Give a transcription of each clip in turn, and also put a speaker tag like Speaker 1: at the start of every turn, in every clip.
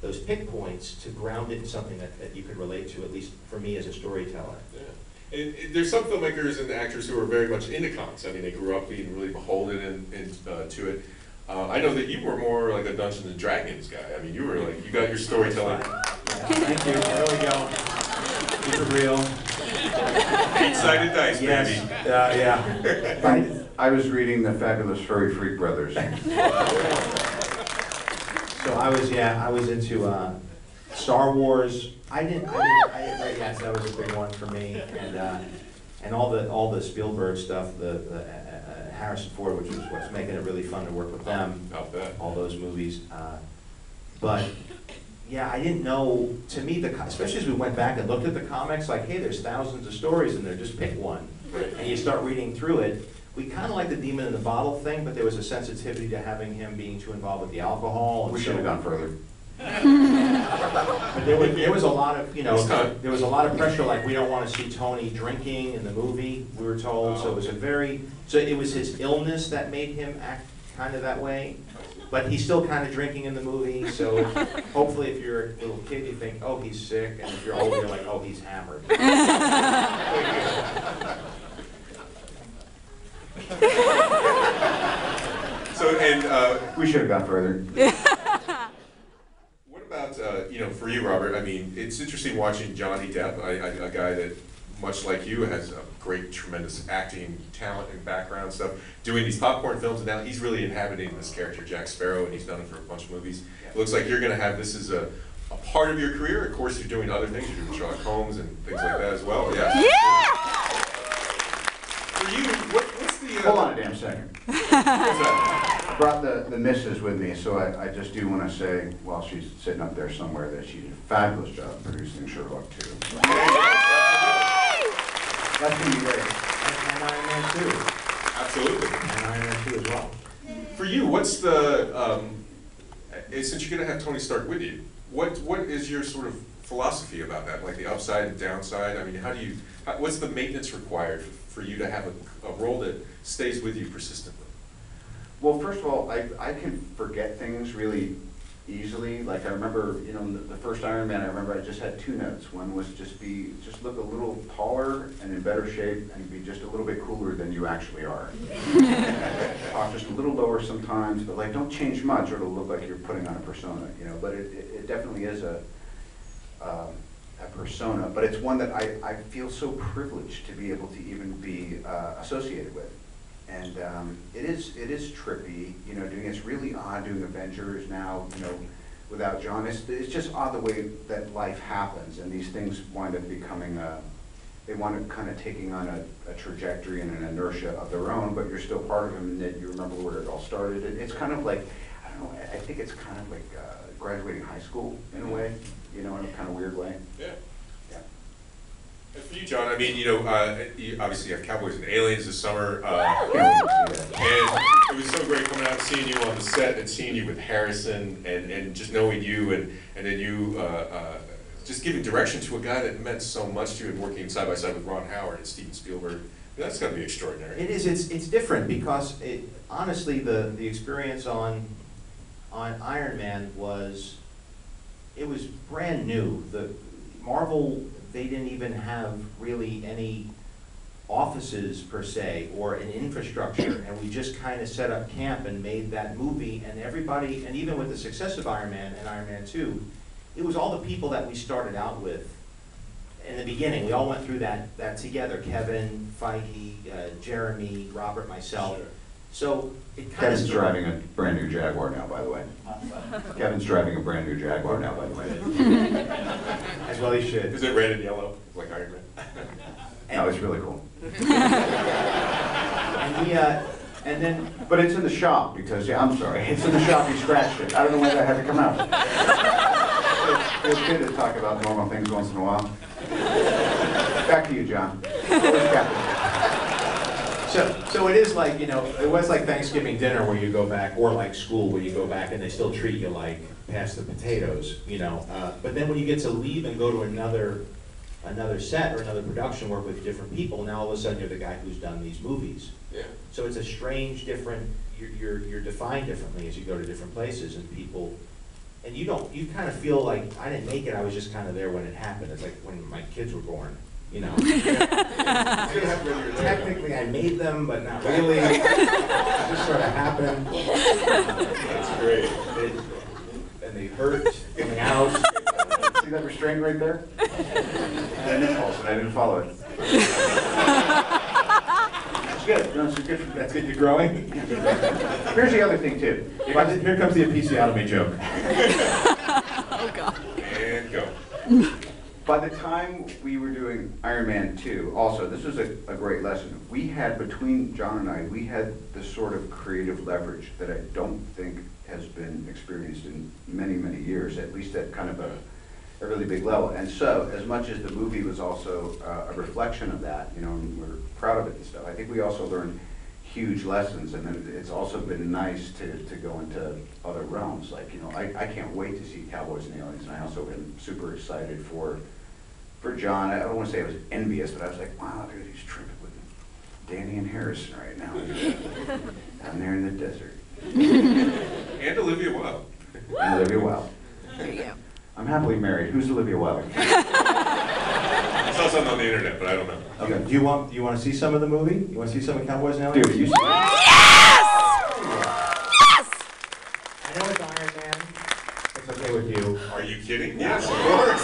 Speaker 1: those pick points to ground it in something that you could relate to, at least for me as a storyteller.
Speaker 2: Yeah. There's some filmmakers and actors who are very much into comics. I mean, they grew up being really beholden to it. I know that you were more like a Dungeons and Dragons guy. I mean, you were like, you got your storytelling.
Speaker 1: Thank you. There we go. Keep it real.
Speaker 2: Eight-sided dice,
Speaker 1: yes.
Speaker 2: baby.
Speaker 1: Yeah.
Speaker 3: I was reading the Fabulous Furry Freak Brothers.
Speaker 1: So I was into Star Wars. Yes, that was a big one for me, and all the Spielberg stuff, the Harrison Ford, which was what's making it really fun to work with them.
Speaker 2: I'll bet.
Speaker 1: All those movies, but yeah, I didn't know. To me, especially as we went back and looked at the comics, like, hey, there's thousands of stories in there. Just pick one, and you start reading through it. We kind of like the demon in the bottle thing, but there was a sensitivity to having him being too involved with the alcohol. And
Speaker 3: we should have gone further.
Speaker 1: But there was a lot of, there was a lot of pressure, like, we don't want to see Tony drinking in the movie, we were told. So it was it was his illness that made him act kind of that way. But he's still kind of drinking in the movie, so hopefully if you're a little kid, you think, oh, he's sick, and if you're older, you're like, oh, he's hammered.
Speaker 3: We should have gone further.
Speaker 2: What about, for you, Robert, I mean, it's interesting watching Johnny Depp, a guy that, much like you, has a great, tremendous acting talent and background stuff, doing these popcorn films, and now he's really inhabiting this character, Jack Sparrow, and he's done it for a bunch of movies. It looks like you're going to have this as a part of your career. Of course, you're doing other things. You're doing Sherlock Holmes and things like that as well. Yeah. For you, what's the...
Speaker 3: Hold on a damn second.
Speaker 2: What's that?
Speaker 3: I brought the missus with me, so I just do want to say, while she's sitting up there somewhere, that she did a fabulous job producing Sherlock 2. That's going to be great.
Speaker 1: And Iron Man 2.
Speaker 2: Absolutely.
Speaker 1: And Iron Man 2 as well.
Speaker 2: For you, what's the, since you're going to have Tony Stark with you, what is your sort of philosophy about that, like the upside and downside? I mean, what's the maintenance required for you to have a role that stays with you persistently?
Speaker 3: Well, first of all, I can forget things really easily. Like I remember, the first Iron Man, I remember I just had two notes. One was just look a little taller and in better shape and be just a little bit cooler than you actually are. Talk just a little lower sometimes, but like don't change much or it'll look like you're putting on a persona, But it definitely is a persona, but it's one that I feel so privileged to be able to even be associated with. And it is trippy, it's really odd doing Avengers now, without John. It's just odd the way that life happens, and these things wind up becoming they wind up kind of taking on a trajectory and an inertia of their own, but you're still part of them, and that you remember where it all started. It's kind of like, I don't know, I think it's kind of like graduating high school in a way, in a kind of weird way.
Speaker 2: Yeah. And for you, John, I mean, you obviously have Cowboys and Aliens this summer, and it was so great coming out and seeing you on the set and seeing you with Harrison and just knowing you and then you just giving direction to a guy that meant so much to you and working side by side with Ron Howard and Steven Spielberg. That's got to be extraordinary.
Speaker 1: It is. It's different because honestly, the experience on Iron Man was brand new. The Marvel. They didn't even have really any offices per se or an infrastructure, and we just kind of set up camp and made that movie, and everybody, and even with the success of Iron Man and Iron Man 2, it was all the people that we started out with in the beginning. We all went through that together, Kevin, Feige, Jeremy, Robert, myself.
Speaker 2: Sure.
Speaker 1: So it kind
Speaker 3: Kevin's driving a brand new Jaguar now, by the way. Kevin's driving a brand new Jaguar now, by the way.
Speaker 1: As well he should.
Speaker 2: Is it red and yellow, like Iron Man?
Speaker 3: No, it's really cool.
Speaker 1: And then,
Speaker 3: but it's in the shop because, I'm sorry, it's in the shop, he scratched it. I don't know why that had to come out. It's good to talk about normal things once in a while. Back to you, John.
Speaker 1: So it is like, it was like Thanksgiving dinner where you go back, or like school where you go back and they still treat you like past the potatoes, But then when you get to leave and go to another set or another production, work with different people, now all of a sudden you're the guy who's done these movies.
Speaker 2: Yeah.
Speaker 1: So it's a strange, different, you're defined differently as you go to different places, and people and you kind of feel like, I didn't make it, I was just kind of there when it happened. It's like when my kids were born, you know? Technically, I made them, but not really. It just sort of happened.
Speaker 2: That's great.
Speaker 1: And they hurt coming out.
Speaker 3: See that restraint right there? An impulse, and I didn't follow it. It's good. No, it's good.
Speaker 1: That's good, you're growing?
Speaker 3: Here's the other thing, too.
Speaker 1: Here comes the episiotomy joke.
Speaker 4: Oh, God.
Speaker 2: And go.
Speaker 3: By the time we were doing Iron Man 2, also, this was a great lesson. We had, between Jon and I, we had this sort of creative leverage that I don't think has been experienced in many, many years, at least at kind of a really big level. And so, as much as the movie was also a reflection of that, you know, and we're proud of it and stuff, I think we also learned huge lessons, and then it's also been nice to go into other realms. Like, you know, I can't wait to see Cowboys and Aliens, and I also am super excited for Jon. I don't want to say I was envious, but I was like, wow, dude, he's tripping with Danny and Harrison right now, down there in the desert.
Speaker 2: And Olivia Wilde.
Speaker 3: And Olivia Wilde.
Speaker 4: There you go.
Speaker 3: I'm happily married. Who's Olivia Wilde?
Speaker 2: I saw something on the internet, but I don't know.
Speaker 1: Okay, do you want to see some of the movie? You want to see some of Cowboys and Aliens?
Speaker 3: Dude, you see
Speaker 4: Yes! Yes!
Speaker 1: I know it's Iron Man. It's okay with you.
Speaker 2: Are you kidding? Yes, of course.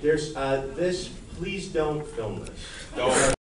Speaker 1: There's this, please don't film this.
Speaker 2: Don't.